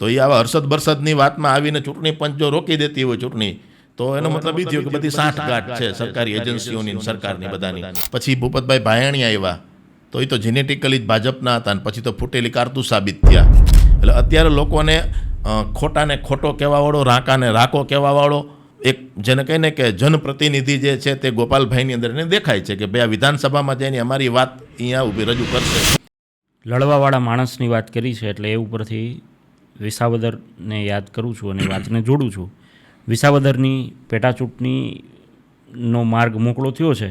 તો એ આવા હર્ષદ બરસદની વાતમાં આવીને ચૂંટણી પંચ જો રોકી દેતી હોય ચૂંટણી, તો એનો મતલબ એ થયો કે બધી સાંઠગાંઠ છે સરકારી એજન્સીઓની સરકારની બધાની. પછી ભૂપતભાઈ ભાયાણી આવ્યા તો એ તો જેનેટિકલી જ ભાજપના હતા, અને પછી તો ફૂટેલી કારતૂસ સાબિત થયા. એટલે અત્યારે લોકોને ખોટાને ખોટો કહેવાવાળો, રાકાને રાકો કહેવાવાળો એક જેને કહીને કે જનપ્રતિનિધિ જે છે તે ગોપાલભાઈની અંદર એને દેખાય છે કે ભાઈ આ વિધાનસભામાં જઈને અમારી વાત અહીંયા ઊભી રજૂ કરશે. લડવાવાળા માણસની વાત કરી છે એટલે એ ઉપરથી વિસાવદરને યાદ કરું છું અને વાતને જોડું છું. વિસાવદરની પેટા ચૂંટણીનો માર્ગ મોકળો થયો છે,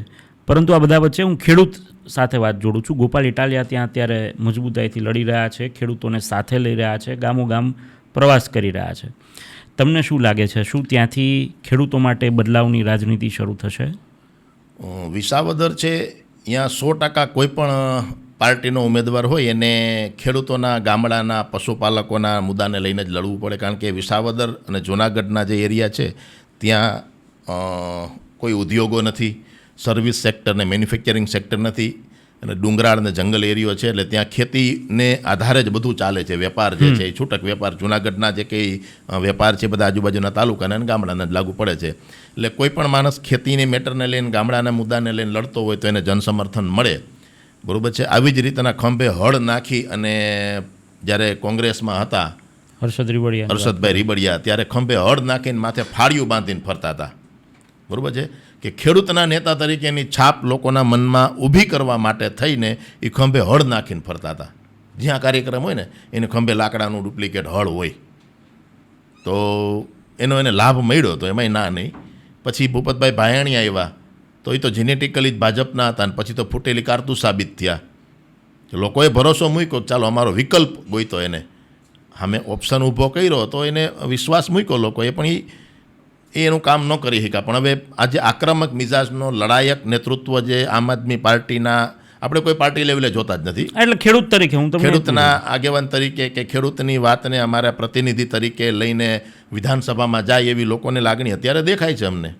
પરંતુ આ બધા વચ્ચે હું ખેડૂત સાથે વાત જોડું છું. ગોપાલ ઇટાલિયા ત્યાં અત્યારે મજબૂતાઈથી લડી રહ્યા છે, ખેડૂતોને સાથે લઈ રહ્યા છે, ગામો ગામ પ્રવાસ કરી રહ્યા છે. તમને શું લાગે છે, શું ત્યાંથી ખેડૂતો માટે બદલાવની રાજનીતિ શરૂ થશે? વિસાવદર છે ત્યાં 100% કોઈ પણ પાર્ટીનો ઉમેદવાર હોય એને ખેડૂતોના, ગામડાના, પશુપાલકોના મુદ્દાને લઈને જ લડવું પડે. કારણ કે વિસાવદર અને જૂનાગઢના જે એરિયા છે ત્યાં કોઈ ઉદ્યોગો નથી, સર્વિસ સેક્ટર ને મેન્યુફેક્ચરિંગ સેક્ટર નથી, અને ડુંગરાળ અને જંગલ એરિયો છે. એટલે ત્યાં ખેતીને આધારે જ બધું ચાલે છે. વેપાર જે છે એ છૂટક વેપાર, જૂનાગઢના જે કંઈ વેપાર છે બધા આજુબાજુના તાલુકાના અને ગામડાના જ લાગુ પડે છે. એટલે કોઈ પણ માણસ ખેતીની મેટરને લઈને, ગામડાના મુદ્દાને લઈને લડતો હોય તો એને જનસમર્થન મળે. બરાબર છે. આવી જ રીતના ખંભે હળ નાખી અને જ્યારે કોંગ્રેસમાં હતા હર્ષદભાઈ રીબડિયા, ત્યારે ખંભે હળ નાખીને માથે ફાળિયું બાંધીને ફરતા હતા. બરાબર છે કે ખેડૂતના નેતા તરીકેની છાપ લોકોના મનમાં ઊભી કરવા માટે થઈને એ ખંભે હળ નાખીને ફરતા હતા. જ્યાં કાર્યક્રમ હોય ને એને ખંભે લાકડાનું ડુપ્લિકેટ હળ હોય, તો એને લાભ મળ્યો તો એમાંય ના નહીં. પછી ભૂપતભાઈ ભાયાણી આવ્યા તો એ તો જેનેટિકલી જ ભાજપના હતા, અને પછી તો ફૂટેલી કારતૂસ સાબિત થયા. લોકોએ ભરોસો મૂક્યો, ચાલો અમારો વિકલ્પ ગોઈતો, એને સામે ઓપ્શન ઊભો કર્યો તો એને વિશ્વાસ મૂક્યો લોકોએ, પણ એ એનું કામ ન કરી શક્યા. પણ હવે આજે આક્રમક મિજાજનો લડાયક નેતૃત્વ જે આમ આદમી પાર્ટીના, આપણે કોઈ પાર્ટી લેવલે જોતા જ નથી. એટલે ખેડૂત તરીકે હું ખેડૂતના આગેવાન તરીકે કે ખેડૂતની વાતને અમારા પ્રતિનિધિ તરીકે લઈને વિધાનસભામાં જાય એવી લોકોની લાગણી અત્યારે દેખાય છે અમને.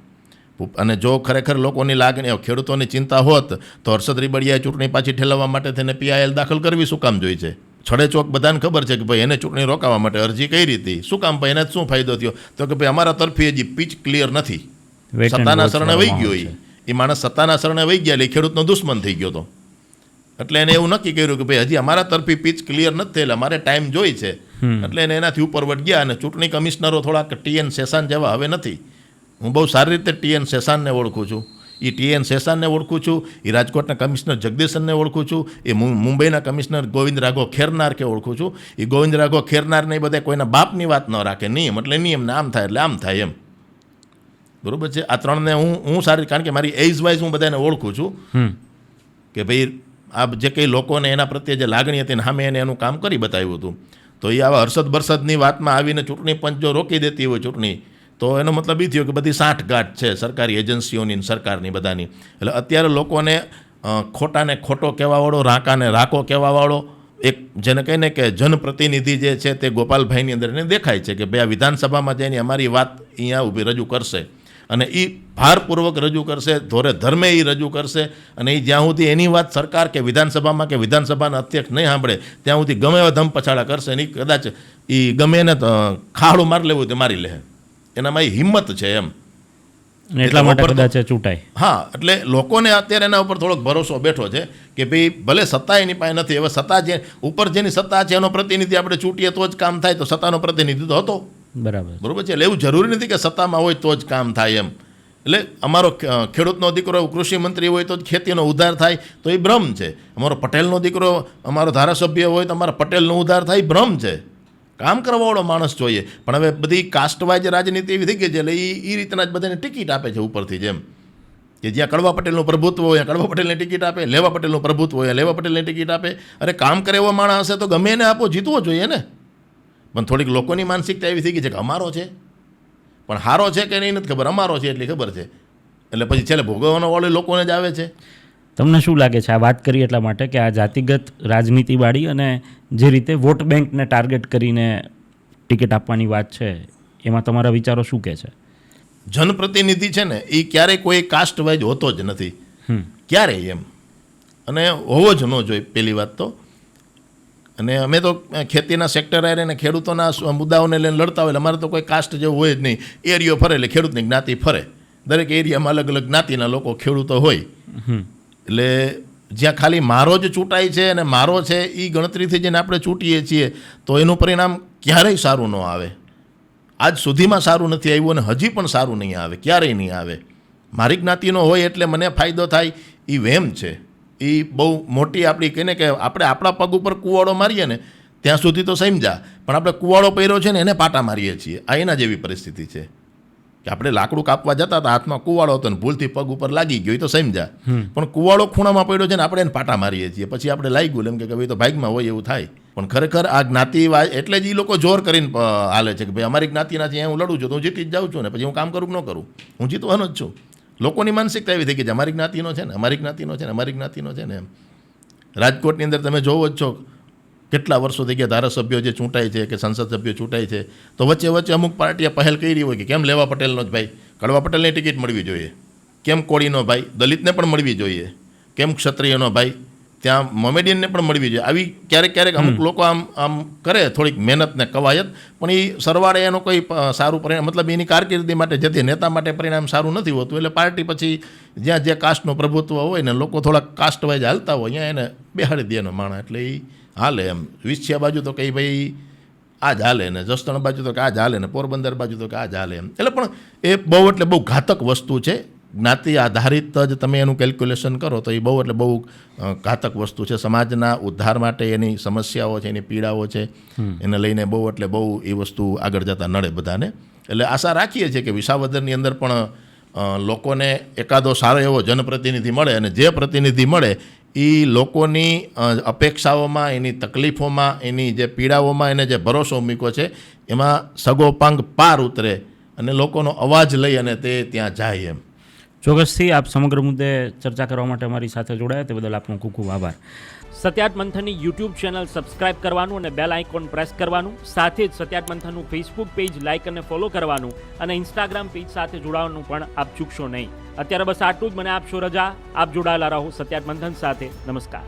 અને જો ખરેખર લોકોની લાગણી, ખેડૂતોની ચિંતા હોત તો હર્ષદ રીબડિયાએ ચૂંટણી પાછી ઠેલવવા માટે તેને PIL દાખલ કરવી શું કામ જોઈ છે? છડે ચોક બધાને ખબર છે કે ભાઈ એને ચૂંટણી રોકાવા માટે અરજી કરી હતી. શું કામ ભાઈ, એને શું ફાયદો થયો? તો કે ભાઈ અમારા તરફી હજી પીચ ક્લિયર નથી, સત્તાના શરણે વહી ગયો. એ માણસ સત્તાના શરણે વહી ગયા એટલે ખેડૂતનો દુશ્મન થઈ ગયો હતો. એટલે એને એવું નક્કી કર્યું કે ભાઈ હજી અમારા તરફી પીચ ક્લિયર નથી થયેલા, અમારે ટાઈમ જોઈ છે. એટલે એને એનાથી ઉપરવટ ગયા. અને ચૂંટણી કમિશનરો થોડાક TN શેષાન જેવા હવે નથી. હું બહુ સારી રીતે TN શેષાનને ઓળખું છું, એ TN શેષાનને ઓળખું છું, એ રાજકોટના કમિશનર જગદીશનને ઓળખું છું, એ મુંબઈના કમિશનર ગોવિંદ રાઘવ ખેરનાર કે ઓળખું છું. એ ગોવિંદ રાઘવ ખેરનારને બધા કોઈના બાપની વાત ન રાખે. નિયમ એટલે નિયમ, ને આમ થાય એટલે આમ થાય એમ. બરાબર છે. આ ત્રણને હું સારી, કારણ કે મારી એજ વાઇઝ હું બધાને ઓળખું છું કે ભાઈ આ જે કંઈ લોકોને એના પ્રત્યે જે લાગણી હતી ને સામે એને એનું કામ કરી બતાવ્યું હતું. તો એ આવા હર્ષદ બરસદની વાતમાં આવીને ચૂંટણી પંચ જો રોકી દેતી હોય ચૂંટણી, તો એનો મતલબ એ થયો કે બધી સાંઠગાંઠ છે સરકારી એજન્સીઓની, સરકારની બધાની. એટલે અત્યારે લોકોને ખોટાને ખોટો કહેવાવાળો, રાકાને રાકો કહેવાવાળો એક જેને કહીને કે જનપ્રતિનિધિ જે છે તે ગોપાલભાઈની અંદર એને દેખાય છે કે ભાઈ આ વિધાનસભામાં જઈને અમારી વાત અહીંયા ઊભી રજૂ કરશે. અને એ ભારપૂર્વક રજૂ કરશે, ધોરે ધર્મે એ રજૂ કરશે. અને એ જ્યાં સુધી એની વાત સરકાર કે વિધાનસભામાં કે વિધાનસભાના અધ્યક્ષ નહીં સાંભળે ત્યાં સુધી ગમે એવા ધમ પછાડા કરશે. અને કદાચ એ ગમે એને ખાડું મારી લેવું તો મારી લે, એનામાં એ હિંમત છે એમ. એટલા માટે કદાચ ચૂંટાય. હા, એટલે લોકોને અત્યારે એના ઉપર થોડોક ભરોસો બેઠો છે કે ભાઈ ભલે સત્તા એની પાસે નથી, હવે સત્તા જે ઉપર જેની સત્તા છે એનો પ્રતિનિધિ આપણે ચૂંટીએ તો જ કામ થાય. તો સત્તાનો પ્રતિનિધિ તો હતો. બરાબર છે. એટલે એવું જરૂરી નથી કે સત્તામાં હોય તો જ કામ થાય એમ. એટલે અમારો ખેડૂતનો દીકરો કૃષિ મંત્રી હોય તો જ ખેતીનો ઉદ્ધાર થાય, તો એ ભ્રમ છે. અમારો પટેલનો દીકરો અમારો ધારાસભ્ય હોય તો અમારા પટેલનો ઉદ્ધાર થાય, ભ્રમ છે. કામ કરવાવાળો માણસ જોઈએ. પણ હવે બધી કાસ્ટવાઇઝ રાજનીતિ એવી થઈ ગઈ છે, એટલે એ રીતના જ બધાને ટિકિટ આપે છે ઉપરથી. જેમ કે જ્યાં કડવા પટેલનું પ્રભુત્વ હોય કડવા પટેલને ટિકિટ આપે, લેવા પટેલનું પ્રભુત્વ હોય લેવા પટેલને ટિકિટ આપે. અરે કામ કરે એવો માણસ હશે તો ગમે એને આપો, જીતવો જોઈએ ને. પણ થોડીક લોકોની માનસિકતા એવી થઈ ગઈ છે કે અમારો છે, પણ હારો છે કે નહીં નથી ખબર, અમારો છે એટલી ખબર છે. એટલે પછી છેલ્લે ભોગવવાનો વાળો લોકોને જ આવે છે. તમને શું લાગે છે, આ વાત કરી એટલા માટે કે આ જાતિગત રાજનીતિવાળી અને જે રીતે વોટ બેંકને ટાર્ગેટ કરીને ટિકિટ આપવાની વાત છે, એમાં તમારા વિચારો શું કહે છે? જનપ્રતિનિધિ છે ને એ ક્યારેય કોઈ કાસ્ટ વાઇઝ હોતો જ નથી, ક્યારેય એમ. અને હોવો જ ન જોઈએ પહેલી વાત તો. અને અમે તો ખેતીના સેક્ટર આરે ને ખેડૂતોના મુદ્દાઓને લઈને લડતા હોય. અમારે તો કોઈ કાસ્ટ જેવું હોય જ નહીં. એરિયો ફરે એટલે ખેડૂતની જ્ઞાતિ ફરે. દરેક એરિયામાં અલગ અલગ જ્ઞાતિના લોકો ખેડૂતો હોય. એટલે જ્યાં ખાલી મારો જ ચૂંટાય છે અને મારો છે એ ગણતરીથી જેને આપણે ચૂંટીએ છીએ તો એનું પરિણામ ક્યારેય સારું ન આવે. આજ સુધીમાં સારું નથી આવ્યું અને હજી પણ સારું નહીં આવે, ક્યારેય નહીં આવે. મારી જ્ઞાતિનો હોય એટલે મને ફાયદો થાય એ વહેમ છે. એ બહુ મોટી આપણી કહીને કે આપણે આપણા પગ ઉપર કુવાડો મારીએ ને ત્યાં સુધી તો સમજા, પણ આપણે કુવાડો પહેર્યો છે ને એને પાટા મારીએ છીએ. આ એના જેવી પરિસ્થિતિ છે કે આપણે લાકડું કાપવા જતા હતા, હાથમાં કુવાડો હતો ને ભૂલથી પગ ઉપર લાગી ગયો એ તો સમજા, પણ કુવાડો ખૂણામાં પડ્યો છે ને આપણે એને પાટા મારીએ છીએ. પછી આપણે લાગ્યું એમ કે ભાઈ તો ભાગમાં હોય એવું થાય. પણ ખરેખર આ જ્ઞાતિવાદ એટલે જ એ લોકો જોર કરીને હાલે છે કે ભાઈ અમારી જ્ઞાતિના છે હું લડું છું તો હું જીતી જ જાઉં છું ને પછી હું કામ કરું કે ન કરું, હું જીતવાનો જ છું. લોકોની માનસિકતા એવી થઈ ગઈ છે અમારી જ્ઞાતિનો છે ને અમારી જ્ઞાતિનો છે ને અમારી જ્ઞાતિનો છે ને એમ. રાજકોટની અંદર તમે જોવો જ છો કેટલા વર્ષો થઈ ગયા ધારાસભ્યો જે ચૂંટાય છે કે સંસદ સભ્યો ચૂંટાય છે તો વચ્ચે વચ્ચે અમુક પાર્ટીએ પહેલ કરી હોય કે કેમ લેવા પટેલનો જ ભાઈ, કડવા પટેલની ટિકિટ મળવી જોઈએ, કેમ કોળીનો ભાઈ દલિતને પણ મળવી જોઈએ, કેમ ક્ષત્રિયનો ભાઈ ત્યાં મોમેડિયનને પણ મળવી જોઈએ. આવી ક્યારેક ક્યારેક અમુક લોકો આમ કરે થોડીક મહેનત ને કવાયત, પણ એ સરવાળે એનો કોઈ સારું પરિણામ મતલબ એની કારકિર્દી માટે જે નેતા માટે પરિણામ સારું નથી હોતું. એટલે પાર્ટી પછી જ્યાં જે કાસ્ટનું પ્રભુત્વ હોય ને લોકો થોડા કાસ્ટ વાઇઝ હાલતા હોય અહીંયા એને બેહાડી દે એનો માણા એટલે એ હાલે. એમ વિછિયા બાજુ તો કંઈ ભાઈ આ જ હાલે ને જસદણ બાજુ તો કે આ જ હાલે ને પોરબંદર બાજુ તો કે આ જ હાલે એમ. એટલે પણ એ બહુ એટલે બહુ ઘાતક વસ્તુ છે. જ્ઞાતિ આધારિત જ તમે એનું કેલ્ક્યુલેશન કરો તો એ બહુ એટલે બહુ ઘાતક વસ્તુ છે. સમાજના ઉદ્ધાર માટે એની સમસ્યાઓ છે, એની પીડાઓ છે, એને લઈને બહુ એટલે બહુ એ વસ્તુ આગળ જતાં નડે બધાને. એટલે આશા રાખીએ છીએ કે વિસાવદરની અંદર પણ લોકોને એકાદો સારો એવો જનપ્રતિનિધિ મળે અને જે પ્રતિનિધિ મળે એ લોકોની અપેક્ષાઓમાં, એની તકલીફોમાં, એની જે પીડાઓમાં એને જે ભરોસો મૂક્યો છે એમાં સગોપાંગ પાર ઉતરે અને લોકોનો અવાજ લઈ અને તે ત્યાં જાય એમ. ચોક્કસથી આપ સમગ્ર મુદ્દે ચર્ચા કરવા માટે અમારી સાથે જોડાયા તે બદલ આપનો ખૂબ ખૂબ આભાર. સત્યાત મંથનની યુટ્યુબ ચેનલ સબસ્ક્રાઇબ કરવાનું અને બેલ આઇકોન પ્રેસ કરવાનું, સાથે જ સત્યાત મંથનનું ફેસબુક પેજ લાઇક અને ફોલો કરવાનું અને ઇન્સ્ટાગ્રામ પેજ સાથે જોડાવાનું પણ આપ ચૂકશો નહીં. અત્યારે બસ આટલું જ. મને આપશો રજા. આપ જોડાયેલા રહો સત્યાત મંથન સાથે. નમસ્કાર.